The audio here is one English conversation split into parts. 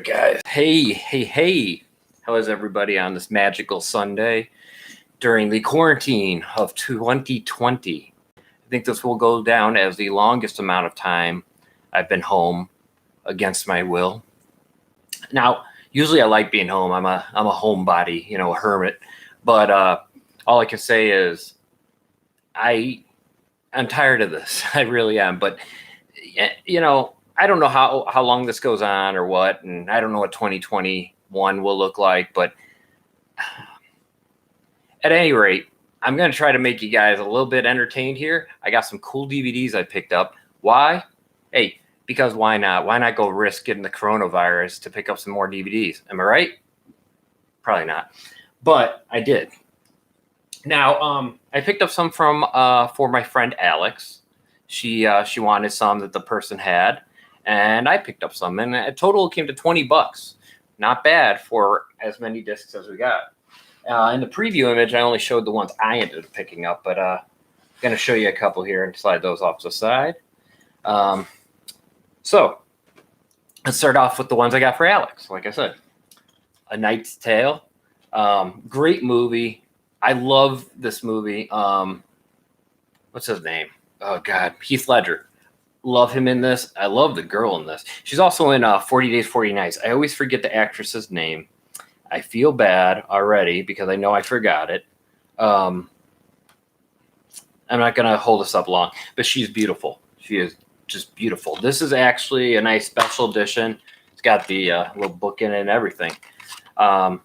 guys. Hey. How is everybody on this magical Sunday during the quarantine of 2020? I think this will go down as the longest amount of time I've been home against my will. Now, usually I like being home. I'm a homebody, a hermit. But all I can say is I'm tired of this. I really am. But, I don't know how long this goes on or what, and I don't know what 2021 will look like, but at any rate, I'm going to try to make you guys a little bit entertained here. I got some cool DVDs I picked up. Why? Hey, because why not? Why not go risk getting the coronavirus to pick up some more DVDs? Am I right? Probably not, but I did. Now, I picked up some for my friend Alex. She wanted some that the person had. And I picked up some, and a total came to $20. Not bad for as many discs as we got. In the preview image, I only showed the ones I ended up picking up, but I'm going to show you a couple here and slide those off to the side. So let's start off with the ones I got for Alex. Like I said, A Knight's Tale. Great movie. I love this movie. What's his name? Oh, God. Heath Ledger. Love him in this. I love the girl in this. She's also in 40 Days, 40 Nights. I always forget the actress's name. I feel bad already because I know I forgot it. I'm not going to hold this up long, but she's beautiful. She is just beautiful. This is actually a nice special edition. It's got the little book in it and everything. It's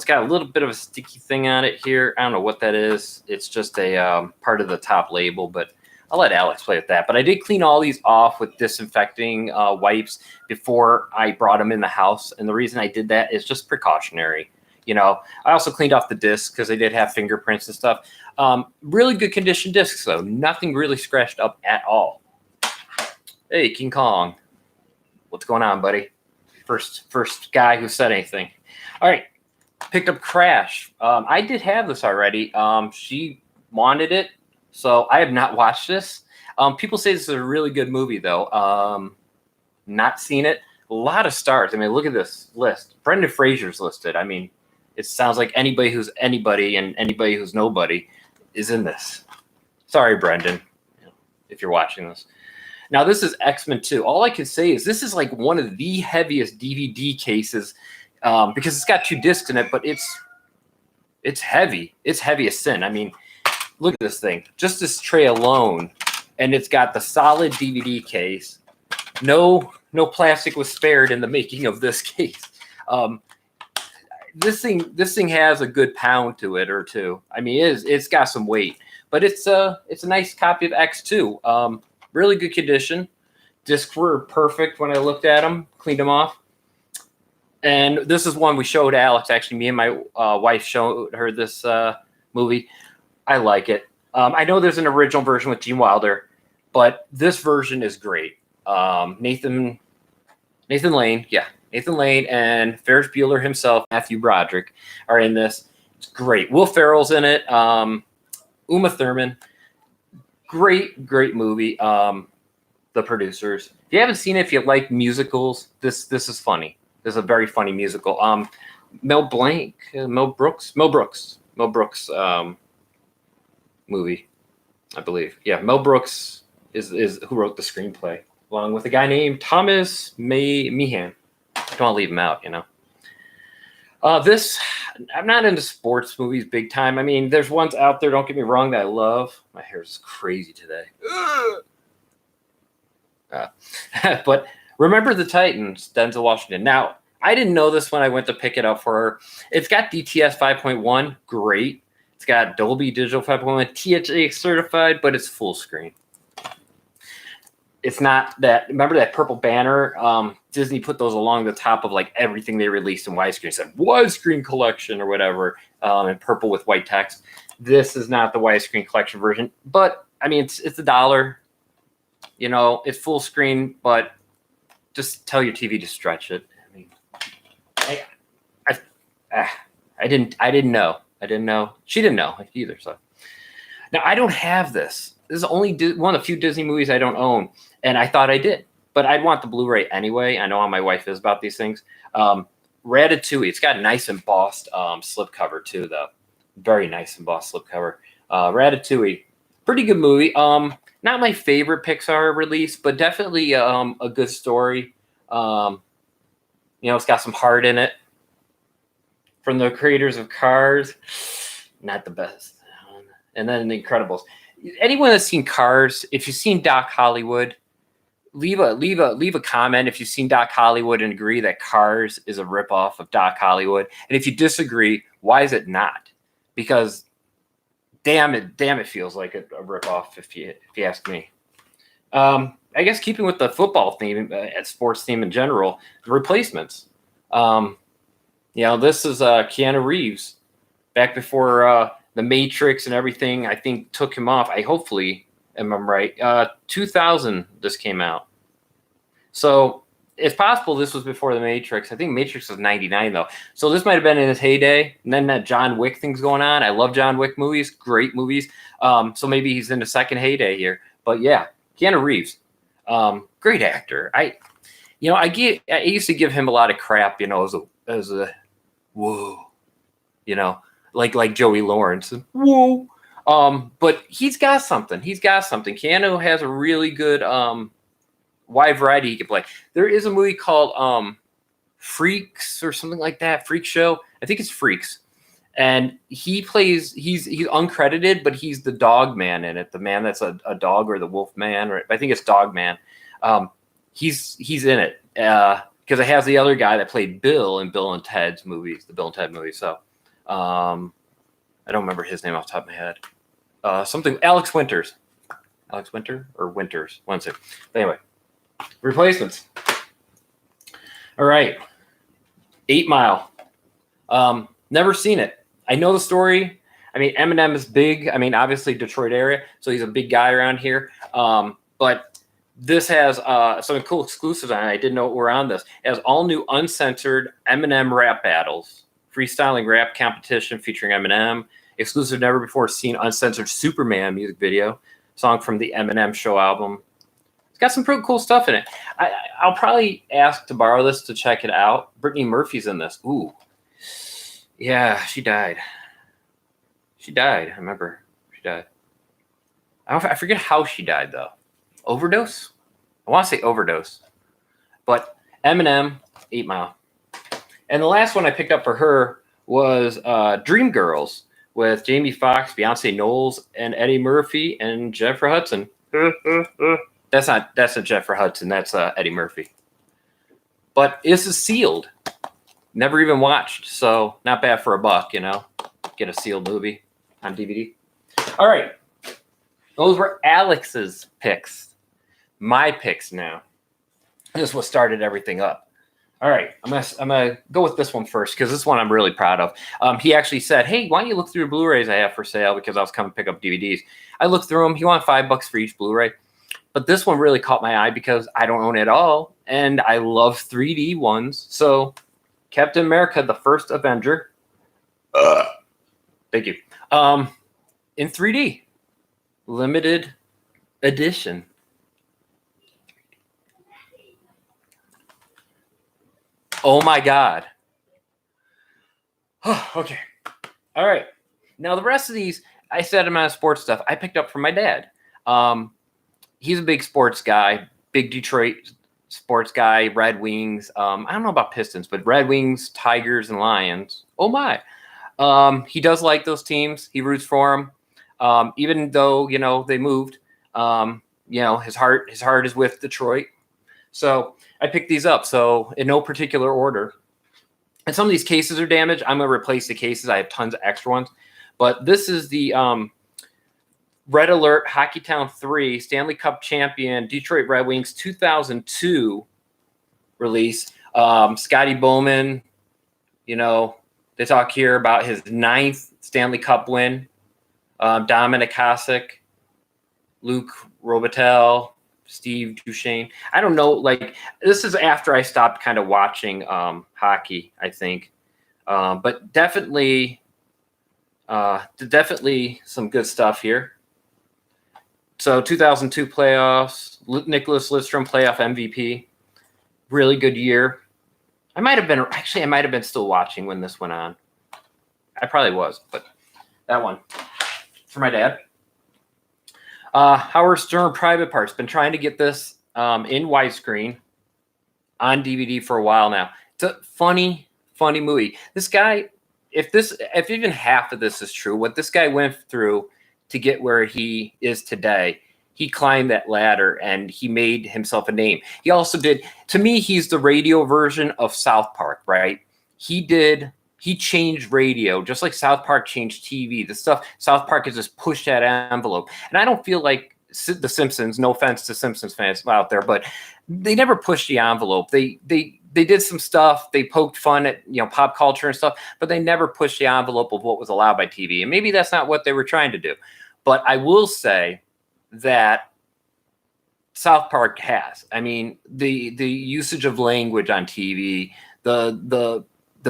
got a little bit of a sticky thing on it here. I don't know what that is. It's just a part of the top label, but I'll let Alex play with that. But I did clean all these off with disinfecting wipes before I brought them in the house. And the reason I did that is just precautionary. I also cleaned off the discs because they did have fingerprints and stuff. Really good condition discs, though. Nothing really scratched up at all. Hey, King Kong. What's going on, buddy? First guy who said anything. All right. Picked up Crash. I did have this already. She wanted it. So I have not watched this. People say this is a really good movie, though. Not seen it. A lot of stars. I mean, look at this list. Brendan Fraser's listed. I mean, it sounds like anybody who's anybody and anybody who's nobody is in this. Sorry, Brendan, if you're watching this. Now, this is X-Men 2. All I can say is this is like one of the heaviest DVD cases because it's got 2 discs in it, but it's heavy. It's heavy as sin. I mean, look at this thing. Just this tray alone, and it's got the solid DVD case. No plastic was spared in the making of this case. This thing has a good pound to it or two. I mean, it's got some weight, but it's a nice copy of X2. Really good condition. Discs were perfect when I looked at them, cleaned them off. And this is one we showed Alex. Actually, me and my wife showed her this movie. I like it. I know there's an original version with Gene Wilder, but this version is great. Nathan Lane, Nathan Lane and Ferris Bueller himself, Matthew Broderick, are in this. It's great. Will Ferrell's in it. Uma Thurman. Great The movie. Producers. If you haven't seen it, if you like musicals, this is funny. This is a very funny musical. Mel Brooks movie, I believe. Yeah, Mel Brooks is who wrote the screenplay, along with a guy named Thomas Meehan. Don't want to leave him out, This, I'm not into sports movies big time. I mean, there's ones out there, don't get me wrong, that I love. My hair's crazy today. But Remember the Titans, Denzel Washington. Now, I didn't know this when I went to pick it up for her. It's got DTS 5.1, great. It's got Dolby Digital 5.1, THA certified, but it's full screen. It's not that. Remember that purple banner? Disney put those along the top of like everything they released in widescreen. It said widescreen collection or whatever, in purple with white text. This is not the widescreen collection version, but I mean it's $1. It's full screen, but just tell your TV to stretch it. I mean, I didn't know. She didn't know either. So now I don't have this. This is only one of the few Disney movies I don't own, and I thought I did. but I'd want the Blu-ray anyway. I know how my wife is about these things. Ratatouille. It's got a nice embossed slipcover too, though. Very nice embossed slipcover. Ratatouille, pretty good movie. Not my favorite Pixar release, but definitely a good story. It's got some heart in it. From the creators of Cars, not the best. And then The Incredibles. Anyone that's seen Cars, if you've seen Doc Hollywood, leave a comment if you've seen Doc Hollywood and agree that Cars is a ripoff of Doc Hollywood. And if you disagree, why is it not? Because damn it feels like a ripoff if you ask me. I guess keeping with the football theme and sports theme in general, The Replacements. This is Keanu Reeves back before The Matrix and everything, I think, took him off. I hopefully am right. 2000 this came out. So it's possible this was before The Matrix. I think Matrix was 99 though. So this might have been in his heyday. And then that John Wick thing's going on. I love John Wick movies, great movies. So maybe he's in the second heyday here. But yeah, Keanu Reeves, great actor. I used to give him a lot of crap, as a whoa, like Joey Lawrence. Whoa. But he's got something. Keanu has a really good wide variety he can play. There is a movie called Freaks or something like that. Freak Show. I think it's Freaks. And he's uncredited, but he's the dog man in it. The man that's a dog, or the wolf man, or I think it's Dog Man. He's in it. Because it has the other guy that played Bill in Bill and Ted's movies, the Bill and Ted movies. So I don't remember his name off the top of my head. Alex Winters. Alex Winter or Winters? One second. But anyway, Replacements. All right. 8 Mile. Never seen it. I know the story. I mean, Eminem is big. I mean, obviously Detroit area, so he's a big guy around here. But this has some cool exclusives on it. I didn't know we're on this. It has all new uncensored Eminem rap battles, freestyling rap competition featuring Eminem, exclusive never before seen uncensored Superman music video, song from the Eminem Show album. It's got some pretty cool stuff in it. I'll probably ask to borrow this to check it out. Brittany Murphy's in this. Ooh. Yeah, she died. I remember. She died. I forget how she died, though. Overdose? I want to say overdose. But Eminem, 8 Mile. And the last one I picked up for her was Dreamgirls with Jamie Foxx, Beyonce Knowles, and Eddie Murphy and Jennifer Hudson. That's not Jennifer Hudson. That's Eddie Murphy. But this is sealed. Never even watched. So not bad for $1, Get a sealed movie on DVD. All right. Those were Alex's picks. My picks now. This is what started everything up. All right, I'm gonna go with this one first because this one I'm really proud of. He actually said, "Hey, why don't you look through the Blu-rays I have for sale?" Because I was coming to pick up DVDs. I looked through them. He wanted $5 for each Blu-ray, but this one really caught my eye because I don't own it all, and I love 3D ones. So, Captain America: The First Avenger. Thank you. In 3D, limited edition. Oh my God. Okay. All right. Now the rest of these, I said amount of sports stuff I picked up from my dad. He's a big sports guy, big Detroit sports guy, Red Wings. I don't know about Pistons, but Red Wings, Tigers, and Lions. Oh my. He does like those teams. He roots for them. Even though, they moved, his heart is with Detroit. So I picked these up. So in no particular order. And some of these cases are damaged. I'm going to replace the cases. I have tons of extra ones. But this is the Red Alert Hockeytown 3 Stanley Cup champion Detroit Red Wings 2002 release. Scotty Bowman, they talk here about his 9th Stanley Cup win. Dominic Hasek, Luc Robitaille, Steve Duchesne. I don't know. This is after I stopped kind of watching hockey, I think. But definitely some good stuff here. So 2002 playoffs, Nicholas Lidstrom, playoff MVP. Really good year. I might have been still watching when this went on. I probably was, but that one for my dad. Howard Stern, Private Parts. Been trying to get this in widescreen on DVD for a while now. It's a funny movie. This guy, if even half of this is true, what this guy went through to get where he is today, he climbed that ladder and he made himself a name. He also did, to me, he's the radio version of South Park, right? He changed radio, just like South Park changed TV. The stuff, South Park has just pushed that envelope. And I don't feel like The Simpsons, no offense to Simpsons fans out there, but they never pushed the envelope. They did some stuff. They poked fun at, pop culture and stuff, but they never pushed the envelope of what was allowed by TV. And maybe that's not what they were trying to do. But I will say that South Park has. I mean, the usage of language on TV, the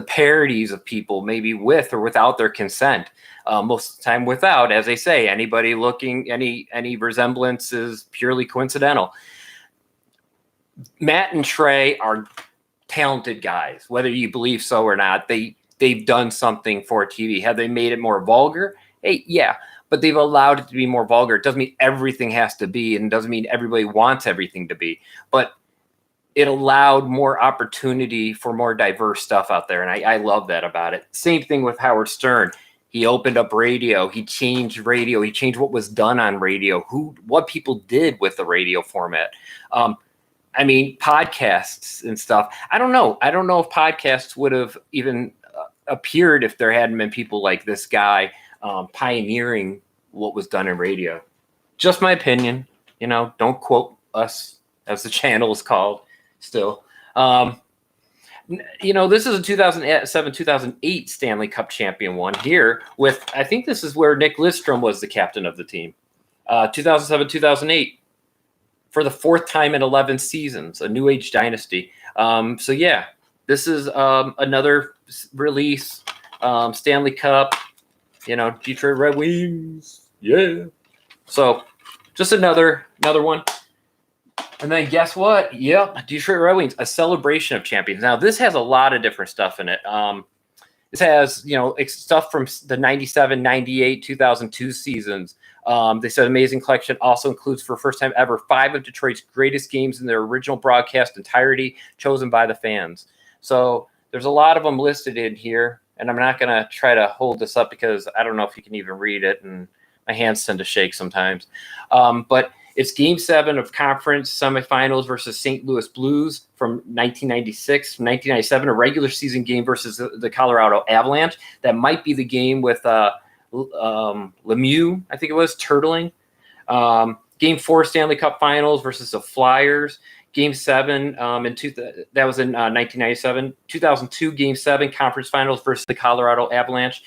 parodies of people, maybe with or without their consent, most of the time without, as they say, anybody looking, any resemblance is purely coincidental. Matt and Trey are talented guys, whether you believe so or not. They've done something for TV. Have they made it more vulgar? Hey, yeah, but they've allowed it to be more vulgar. It doesn't mean everything has to be, and doesn't mean everybody wants everything to be, but it allowed more opportunity for more diverse stuff out there. And I love that about it. Same thing with Howard Stern. He opened up radio. He changed radio. He changed what was done on radio, what people did with the radio format. I mean, podcasts and stuff. I don't know. I don't know if podcasts would have even appeared if there hadn't been people like this guy pioneering what was done in radio. Just my opinion. Don't quote us, as the channel is called still. This is a 2007-2008 Stanley Cup champion one here with, I think this is where Nick Lidstrom was the captain of the team. 2007-2008. For the fourth time in 11 seasons, a New Age dynasty. So yeah, this is another release, Stanley Cup, Detroit Red Wings, yeah. So just another one. And then guess what? Yep, Detroit Red Wings, a celebration of champions. Now this has a lot of different stuff in it. This has, stuff from the 97, 98, 2002 seasons. They said amazing collection also includes, for first time ever, 5 of Detroit's greatest games in their original broadcast entirety, chosen by the fans. So there's a lot of them listed in here, and I'm not going to try to hold this up because I don't know if you can even read it, and my hands tend to shake sometimes. But it's Game 7 of conference semifinals versus St. Louis Blues from 1996. From 1997, a regular season game versus the Colorado Avalanche. That might be the game with Lemieux, I think it was, turtling. Game 4 Stanley Cup Finals versus the Flyers. Game 7 that was in 1997. 2002 Game 7 Conference Finals versus the Colorado Avalanche.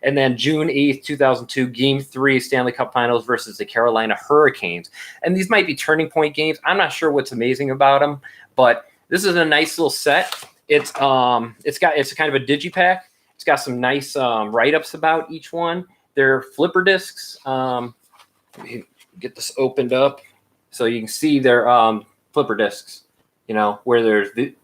And then June 8th, 2002, Game 3 Stanley Cup Finals versus the Carolina Hurricanes. And these might be turning point games. I'm not sure what's amazing about them, but this is a nice little set. It's kind of a digipack. It's got some nice write-ups about each one. They're flipper discs. Let me get this opened up so you can see their flipper discs, where there's the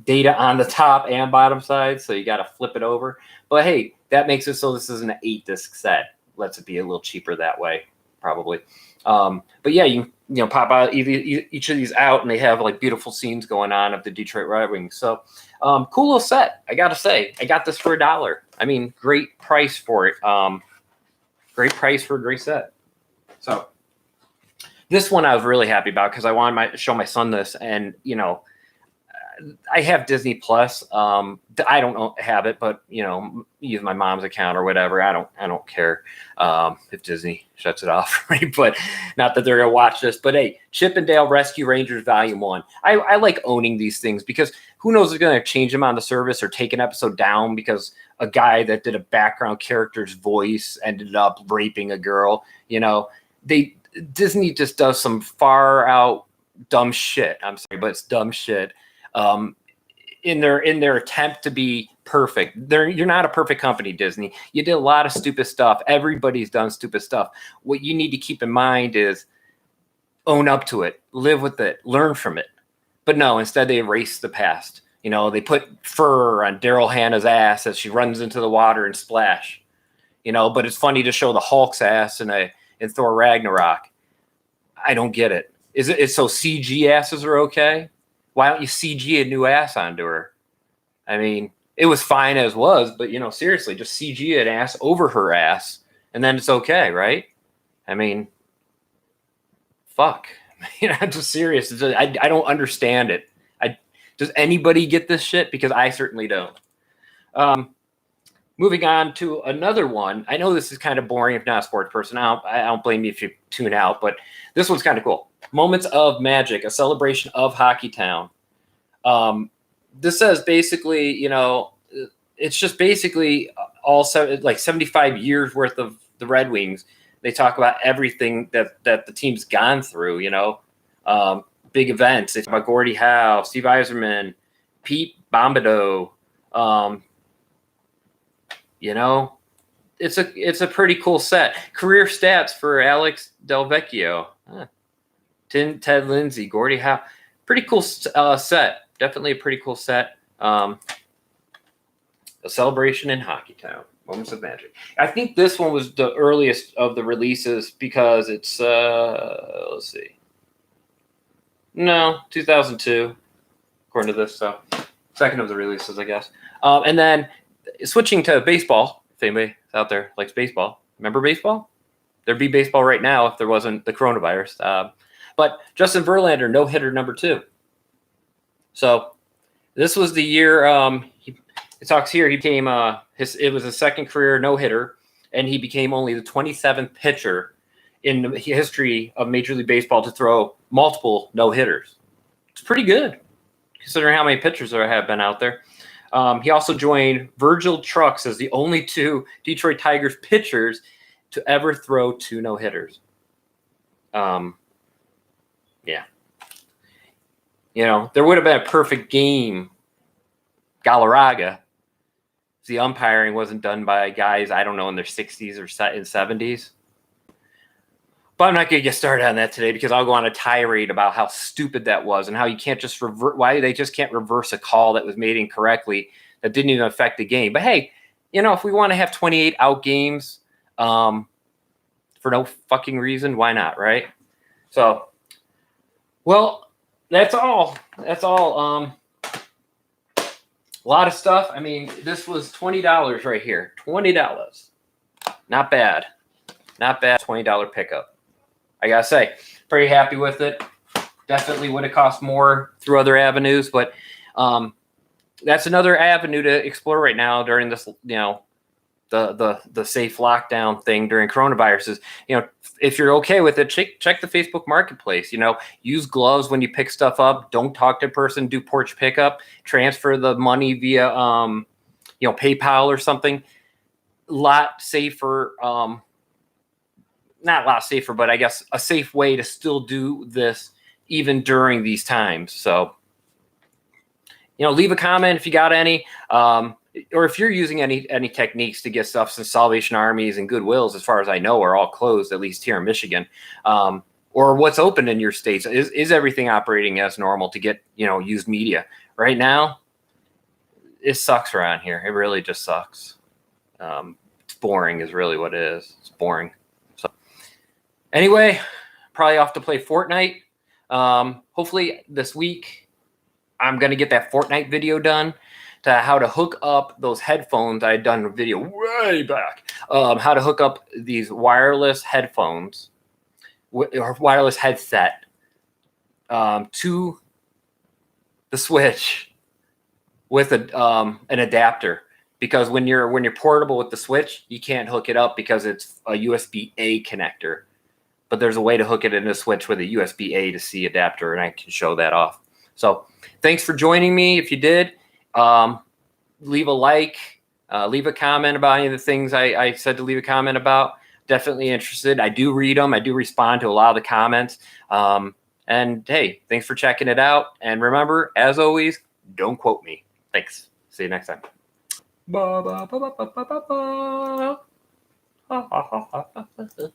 data on the top and bottom side. So you got to flip it over. But hey, that makes it so this is an 8-disc set. Lets it be a little cheaper that way, probably. But yeah, you pop out each of these out, and they have like beautiful scenes going on of the Detroit Red Wings. So cool little set. I gotta say, I got this for $1. I mean, great price for it. Great price for a great set. So this one I was really happy about because I wanted to show my son this, and I have Disney Plus. I don't have it, but use my mom's account or whatever. I don't care if Disney shuts it off for me. But not that they're gonna watch this. But hey, Chip and Dale Rescue Rangers Volume 1. I like owning these things because who knows if they're gonna change them on the service or take an episode down because a guy that did a background character's voice ended up raping a girl. Disney just does some far out dumb shit. I'm sorry, but it's dumb shit. In their attempt to be perfect. You're not a perfect company, Disney. You did a lot of stupid stuff. Everybody's done stupid stuff. What you need to keep in mind is own up to it, live with it, learn from it. But no, instead they erase the past. They put fur on Daryl Hannah's ass as she runs into the water and splash. But it's funny to show the Hulk's ass in Thor Ragnarok. I don't get it. Is it so CG asses are okay? Why don't you CG a new ass onto her? I mean, it was fine as was, but seriously, just CG an ass over her ass, and then it's okay, right? I mean, fuck. I'm just serious. I don't understand it. Does anybody get this shit? Because I certainly don't. Moving on to another one. I know this is kind of boring if not a sports person. I don't blame you if you tune out, but this one's kind of cool. Moments of Magic, a celebration of Hockey Town. This says basically, it's just basically all 75 years worth of the Red Wings. They talk about everything that the team's gone through, big events. They talk about Gordie Howe, Steve Yzerman, Pete Bombadil. It's a pretty cool set. Career stats for Alex Delvecchio, Ted Lindsay, Gordie Howe. Pretty cool set. Definitely a pretty cool set. A celebration in Hockey Town. Moments of Magic. I think this one was the earliest of the releases because it's let's see. No, 2002, according to this. So second of the releases, I guess. And then switching to baseball, if anybody out there likes baseball. Remember baseball? There'd be baseball right now if there wasn't the coronavirus. But Justin Verlander, no-hitter number 2. So this was the year it talks here. He became it was his second career no-hitter, and he became only the 27th pitcher in the history of Major League Baseball to throw multiple no-hitters. It's pretty good, considering how many pitchers there have been out there. He also joined Virgil Trucks as the only 2 Detroit Tigers pitchers to ever throw 2 no-hitters. Yeah. There would have been a perfect game, Galarraga. The umpiring wasn't done by guys, I don't know, in their 60s or in 70s. But I'm not going to get started on that today because I'll go on a tirade about how stupid that was and how you can't just why they just can't reverse a call that was made incorrectly that didn't even affect the game. But hey, if we want to have 28 out games for no fucking reason, why not, right? So, well, that's all. That's all. A lot of stuff. I mean, this was $20 right here. $20. Not bad. Not bad. $20 pickup. I gotta say, pretty happy with it. Definitely would have cost more through other avenues, but that's another avenue to explore right now during this, the safe lockdown thing during coronaviruses. If you're okay with it, check the Facebook Marketplace. Use gloves when you pick stuff up. Don't talk to a person. Do porch pickup. Transfer the money via PayPal or something. A lot safer. Not a lot safer, but I guess a safe way to still do this even during these times. So, leave a comment if you got any. Or if you're using any techniques to get stuff, since Salvation Armies and Goodwills, as far as I know, are all closed, at least here in Michigan, or what's open in your states. Is everything operating as normal to get, used media? Right now, it sucks around here. It really just sucks. It's boring is really what it is. It's boring. So anyway, probably off to play Fortnite. Hopefully this week, I'm going to get that Fortnite video done. To how to hook up those headphones. I had done a video way back. How to hook up these wireless headphones or wireless headset to the Switch with an adapter. Because when you're portable with the Switch, you can't hook it up because it's a USB-A connector. But there's a way to hook it in the Switch with a USB-A to C adapter, and I can show that off. So thanks for joining me. If you did. Leave a like, leave a comment about any of the things I said to leave a comment about. Definitely interested. I do read them. I do respond to a lot of the comments. And hey, thanks for checking it out. And remember, as always, don't quote me. Thanks. See you next time. Ba, ba, ba, ba, ba, ba, ba, ba. Ha, ha, ha, ha, ha.